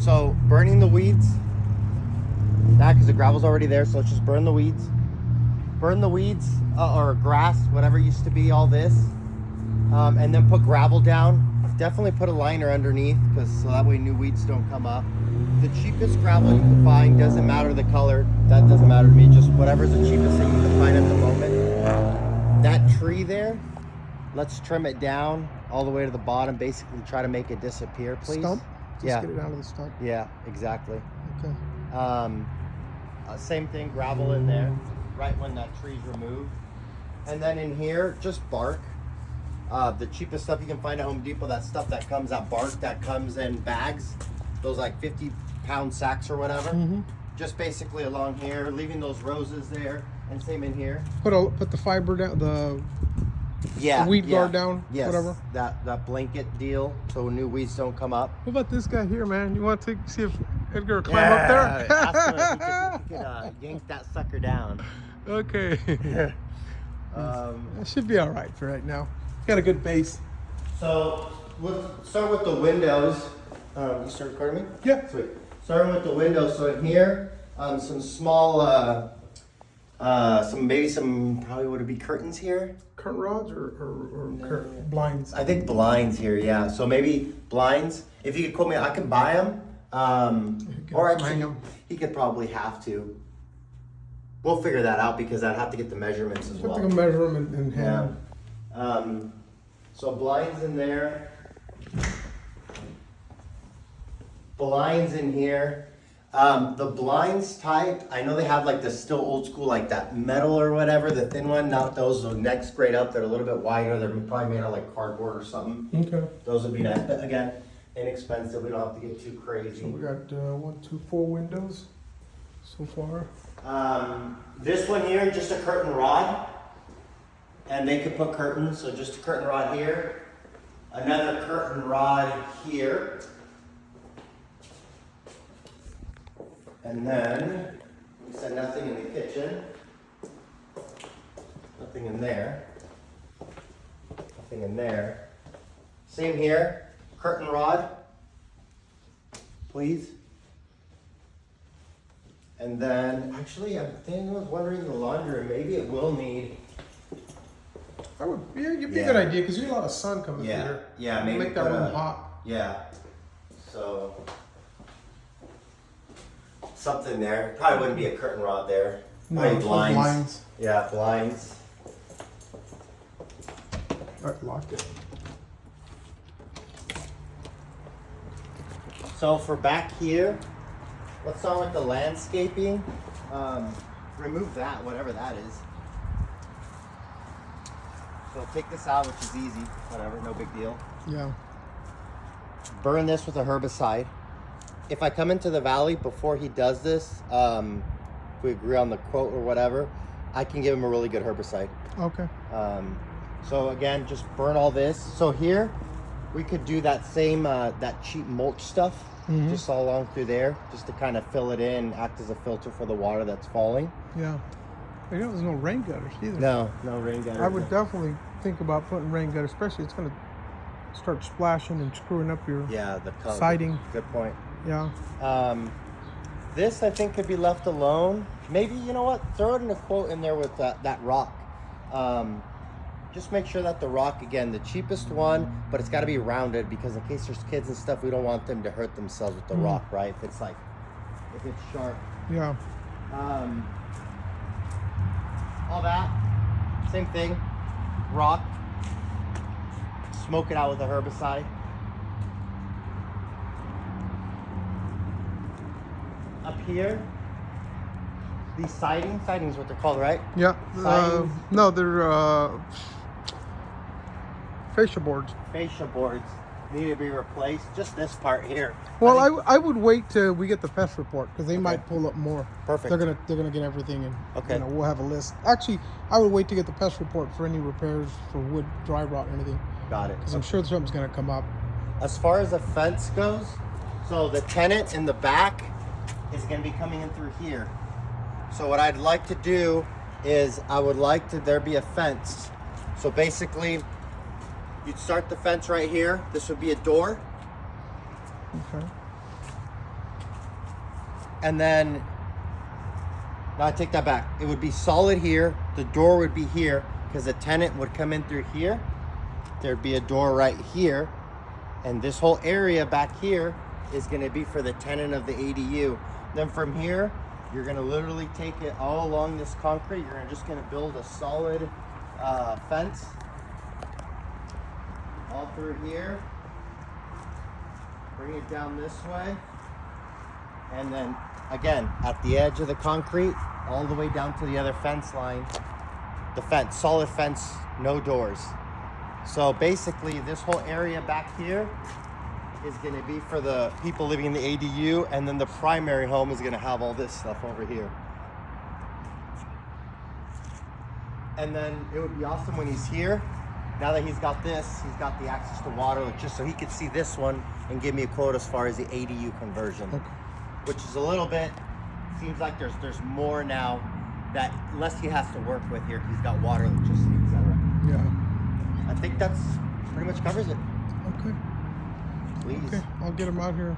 So burning the weeds, that because the gravel's already there, so let's just burn the weeds. Burn the weeds or grass, whatever used to be all this, and then put gravel down. Definitely put a liner underneath, because so that way new weeds don't come up. The cheapest gravel you can find, doesn't matter the color, that doesn't matter to me, just whatever's the cheapest thing you can find at the moment. That tree there, let's trim it down all the way to the bottom, basically try to make it disappear, please. Stump? Just yeah. Get it out of the stump. Yeah, exactly. Okay. Same thing, gravel in there, right when that tree's removed. And then in here, just bark. The cheapest stuff you can find at Home Depot, that stuff that comes, that bark that comes in bags, those like 50-pound sacks or whatever. Just basically along here, leaving those roses there, and same in here. Put the fiber down, the weed guard down, yes, whatever. That blanket deal, so new weeds don't come up. What about this guy here, man? You want to see if Edgar will climb up there? Ask him if he could yank that sucker down. Okay. It should be all right for right now. Got a good base. So let's start with the windows. You start recording me? Yeah. Sweet. Starting with the windows. So in here, some small, some probably would it be curtains here? Curtain rods or blinds? I think blinds here, yeah. So maybe blinds. If you could quote me, I can buy them. Or actually, he could probably have to. We'll figure that out because I'd have to get the measurements as well. Have to measure them and hand them. So blinds in there. Blinds in here. The blinds type, I know they have like the still old school, like that metal or whatever, the thin one, not those, the next grade up, they're a little bit wider, they're probably made out of like cardboard or something. Okay. Those would be nice, but again, inexpensive, we don't have to get too crazy. So we got 1, 2, 4 windows so far. This one here, just a curtain rod, and they could put curtains, so just a curtain rod here, another curtain rod here. And then, we said nothing in the kitchen. Nothing in there. Nothing in there. Same here, curtain rod, please. And then, actually, I was wondering the laundry, maybe it will need. It'd be a good idea because you get a lot of sun coming through here. Yeah, maybe make that room hot. Yeah. So something there. Probably wouldn't be a curtain rod there. Probably blinds. Yeah, blinds. All right, locked it. So for back here, let's start with the landscaping. Remove that, whatever that is. So take this out, which is easy. Whatever, no big deal. Yeah. Burn this with a herbicide. If I come into the valley before he does this, if we agree on the quote or whatever, I can give him a really good herbicide. Okay. So again, just burn all this. So here, we could do that same, that cheap mulch stuff, just all along through there, just to kind of fill it in, act as a filter for the water that's falling. Yeah. You know, there's no rain gutters either. No rain gutters. I would definitely think about putting rain gutters, especially it's going to start splashing and screwing up your the siding. Good point. Yeah. This I think could be left alone. Maybe, you know what? Throw it in a quote in there with that rock. Just make sure that the rock, again, the cheapest one, but it's got to be rounded because in case there's kids and stuff, we don't want them to hurt themselves with the rock, right? If it's sharp. Yeah. All that, same thing, rock, smoke it out with a herbicide. Up here, these sidings is what they're called, right? Yeah. Sidings. No, they're fascia boards. Fascia boards need to be replaced, just this part here. Well, I would wait till we get the pest report because they might pull up more. Perfect. They're gonna get everything and okay. We'll have a list. Actually, I would wait to get the pest report for any repairs for wood, dry rot, or anything. Got it. Because I'm sure something's gonna come up. As far as the fence goes, so the tenant in the back is gonna be coming in through here. So what I'd like to do is I would like there be a fence. So basically, you'd start the fence right here. This would be a door. Okay. And then, no, I take that back. It would be solid here. The door would be here because the tenant would come in through here. There'd be a door right here. And this whole area back here is going to be for the tenant of the ADU. Then from here, you're going to literally take it all along this concrete. You're just going to build a solid fence all through here. Bring it down this way. And then again, at the edge of the concrete, all the way down to the other fence line. The fence, solid fence, no doors. So basically this whole area back here is gonna be for the people living in the ADU, and then the primary home is gonna have all this stuff over here. And then it would be awesome when he's here. Now that he's got this, he's got the access to water, just so he could see this one and give me a quote as far as the ADU conversion. Okay. Which is a little bit, seems like there's more now that less he has to work with here because he's got water, electricity, etc. Yeah. I think that's pretty much covers it. Okay. Please. Okay. I'll get him out here.